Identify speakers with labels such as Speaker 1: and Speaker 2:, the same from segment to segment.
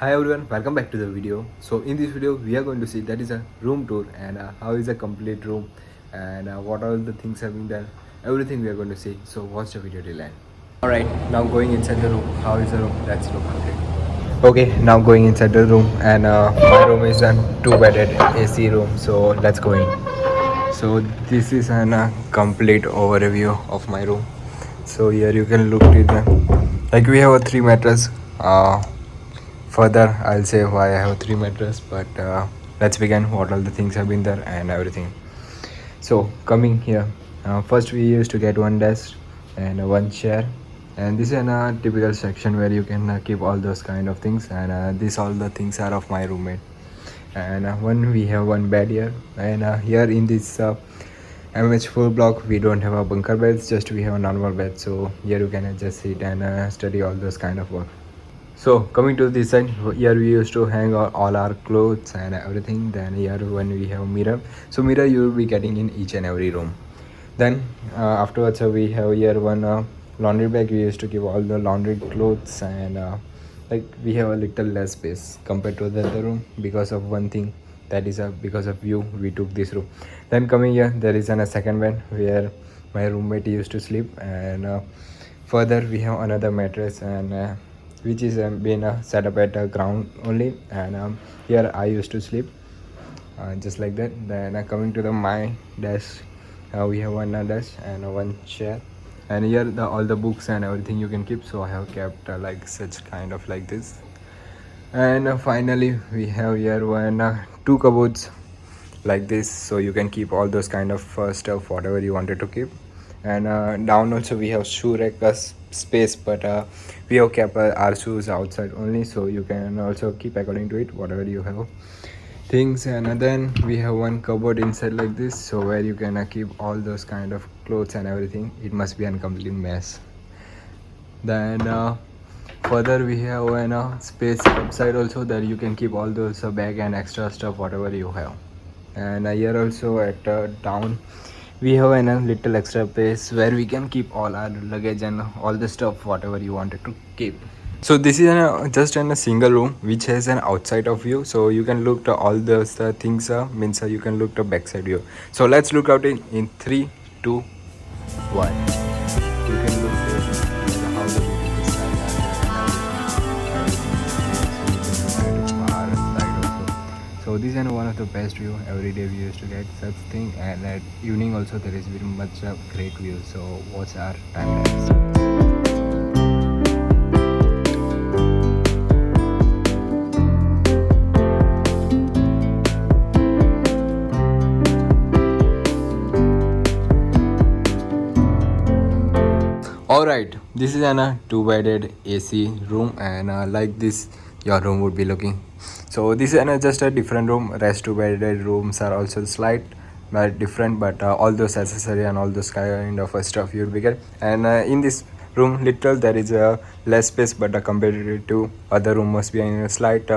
Speaker 1: Hi everyone, welcome back to the video. So in this video we are going to see that is a room tour and how is a complete room and what all the things have been done, everything we are going to see. So watch the video till end. Alright, now going inside the room. How is the room? Let's look at it. Okay, now going inside the room and my room is a two-bedded AC room. So let's go in. So this is an complete overview of my room. So here you can look at the like we have a three mattress. Further I'll say why I have three mattresses, but let's begin what all the things have been there and everything. So coming here, first we used to get one desk and one chair, and this is a typical section where you can keep all those kind of things, and this all the things are of my roommate. And one we have one bed here, and here in this MH4 block we don't have a bunker beds, just we have a normal bed, so here you can just sit and study all those kind of work. So coming to this side, here we used to hang all our clothes and everything. Then here when we have mirror, so mirror you will be getting in each and every room. Then afterwards we have here one laundry bag. We used to keep all the laundry clothes, and like we have a little less space compared to the other room because of one thing, that is because of you we took this room. Then coming here, there is a second bed where my roommate used to sleep, and further we have another mattress, and which is been set up at ground only, and here I used to sleep just like that. Then coming to the my desk, we have one desk and one chair, and here all the books and everything you can keep, so I have kept like such kind of like this. And finally we have here one two cupboards like this, so you can keep all those kind of stuff whatever you wanted to keep. And down also we have shoe rack space, but we have kept our shoes outside only, so you can also keep according to it whatever you have things. And then we have one cupboard inside like this, so where you can keep all those kind of clothes and everything. It must be a complete mess. Then further we have an space outside also, that you can keep all those bag and extra stuff whatever you have. And here also at down we have a little extra space where we can keep all our luggage and all the stuff whatever you wanted to keep. So this is just in a single room which has an outside of view, so you can look to all those things means you can look to backside view. So let's look out in 3 2 1. You can look to how the beautiful side also. So this is one of the best view. Every day we used to get such thing, and at evening also there is very much great view. So what's our time lapse? Alright, this is a two-bedded AC room, and like this your room would be looking. So this is just a different room. Rest two-bedded rooms are also slight but different, but all those accessory and all those kind of stuff you'll be get. And in this room little there is a less space, but compared to other room must be in a slight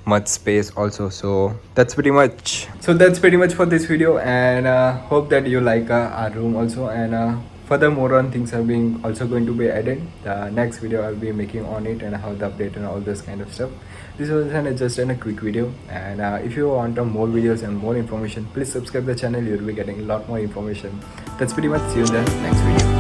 Speaker 1: much space also. So that's pretty much for this video, and hope that you like our room also. And further more on things are being also going to be added. The next video I'll be making on it and how the update and all this kind of stuff. This was just a quick video, and if you want more videos and more information, please subscribe the channel. You'll be getting a lot more information. That's pretty much. See you in the next video.